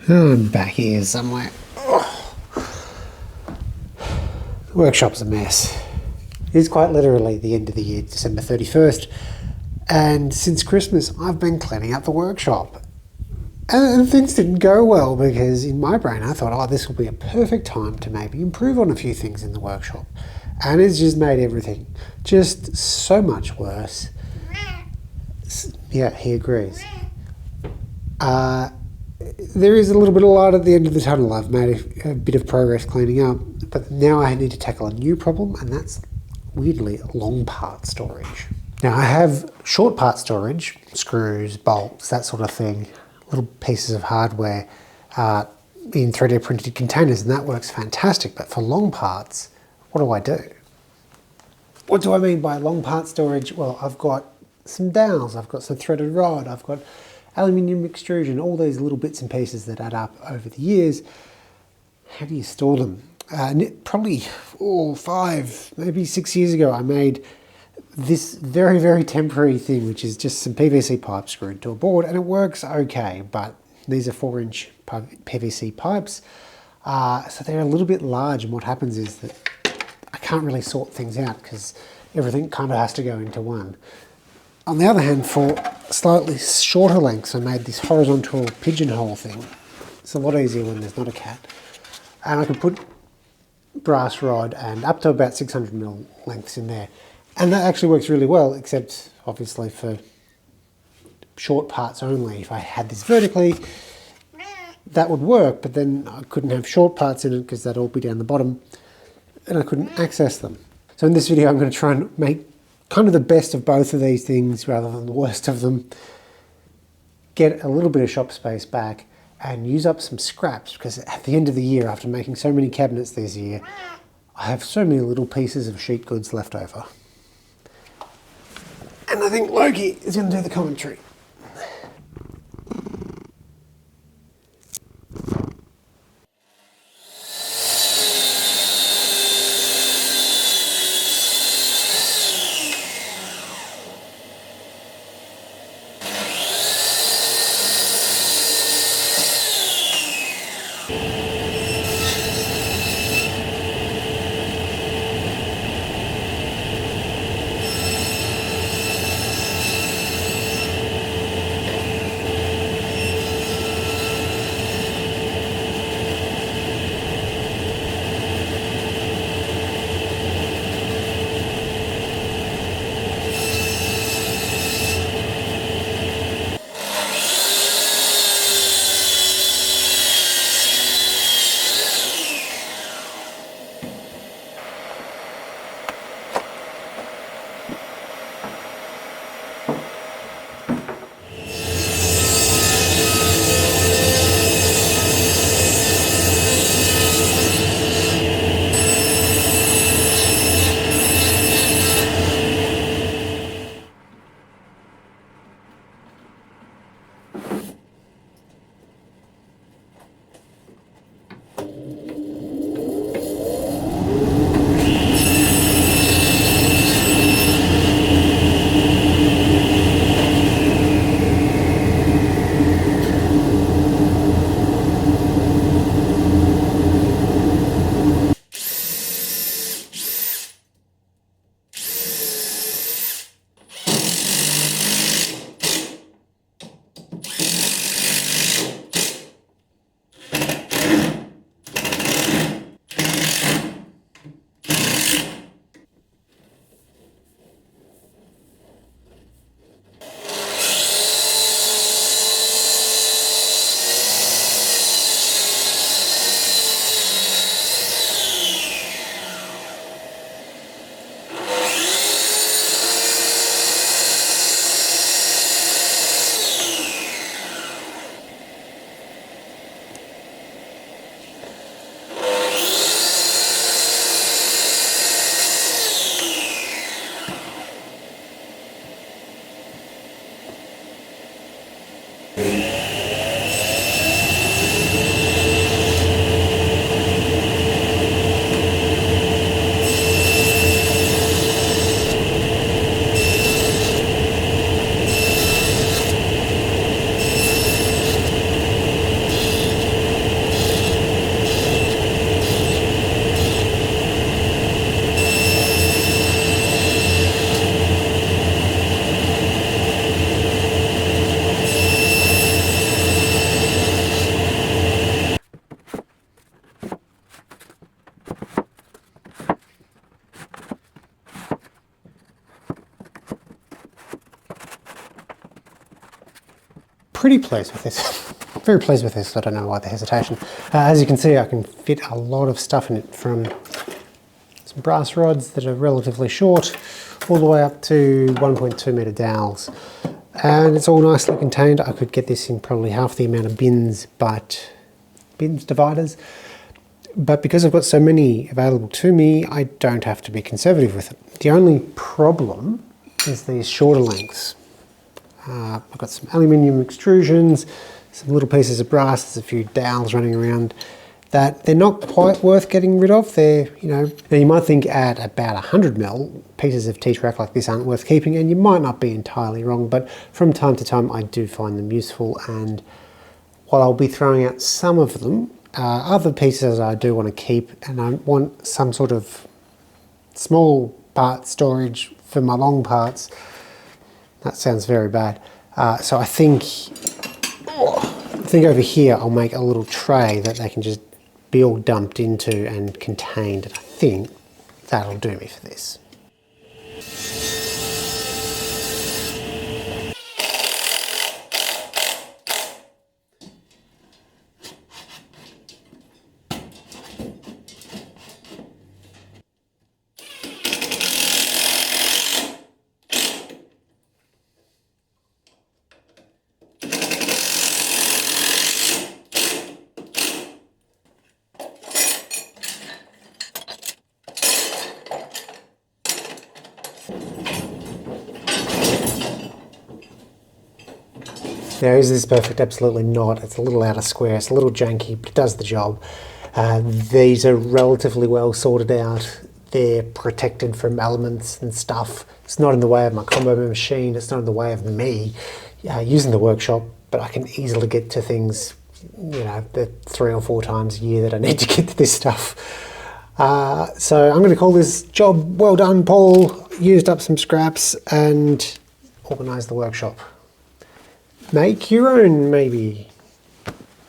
I'm back here somewhere. Oh. The workshop's a mess. It is quite literally the end of the year, December 31st. And since Christmas, I've been cleaning up the workshop. And things didn't go well because in my brain I thought, oh, this will be a perfect time to maybe improve on a few things in the workshop. And it's just made everything just so much worse. Yeah, he agrees. There is a little bit of light at the end of the tunnel. I've made a bit of progress cleaning up, but now I need to tackle a new problem, and that's weirdly long part storage. Now I have short part storage, screws, bolts, that sort of thing, little pieces of hardware in 3D printed containers, and that works fantastic. But for long parts, what do I do? What do I mean by long part storage? Well, I've got some dowels, I've got some threaded rod, I've got aluminium extrusion, all these little bits and pieces that add up over the years. How do you store them? Probably 5, maybe 6 years ago, I made this very, very temporary thing, which is just some PVC pipe screwed to a board, and it works okay, but these are 4-inch PVC pipes, so they're a little bit large, and what happens is that I can't really sort things out because everything kind of has to go into one. On the other hand, for slightly shorter lengths, I made this horizontal pigeonhole thing. It's a lot easier when there's not a cat. And I can put brass rod and up to about 600mm lengths in there. And that actually works really well, except obviously for short parts only. If I had this vertically, that would work, but then I couldn't have short parts in it because that'd all be down the bottom and I couldn't access them. So in this video, I'm going to try and make kind of the best of both of these things rather than the worst of them. Get a little bit of shop space back and use up some scraps, because at the end of the year, after making so many cabinets this year, I have so many little pieces of sheet goods left over. And I think Loki is going to do the commentary. pretty pleased with this. Very pleased with this, I don't know why the hesitation. As you can see, I can fit a lot of stuff in it, from some brass rods that are relatively short, all the way up to 1.2 metre dowels. And it's all nicely contained. I could get this in probably half the amount of bins dividers. But because I've got so many available to me, I don't have to be conservative with it. The only problem is these shorter lengths. I've got some aluminium extrusions, some little pieces of brass, there's a few dowels running around that they're not quite worth getting rid of. They're, now you might think at about 100mm, pieces of T-track like this aren't worth keeping, and you might not be entirely wrong, but from time to time I do find them useful, and while I'll be throwing out some of them, other pieces I do want to keep, and I want some sort of small part storage for my long parts. That sounds very bad. So I think over here I'll make a little tray that they can just be all dumped into and contained, and I think that'll do me for this. Now, is this perfect? Absolutely not. It's a little out of square, it's a little janky, but it does the job. These are relatively well sorted out. They're protected from elements and stuff. It's not in the way of my combo machine, it's not in the way of me using the workshop, but I can easily get to things, you know, the 3 or 4 times a year that I need to get to this stuff. So I'm going to call this job well done, Paul. Used up some scraps and organised the workshop. Make your own, maybe.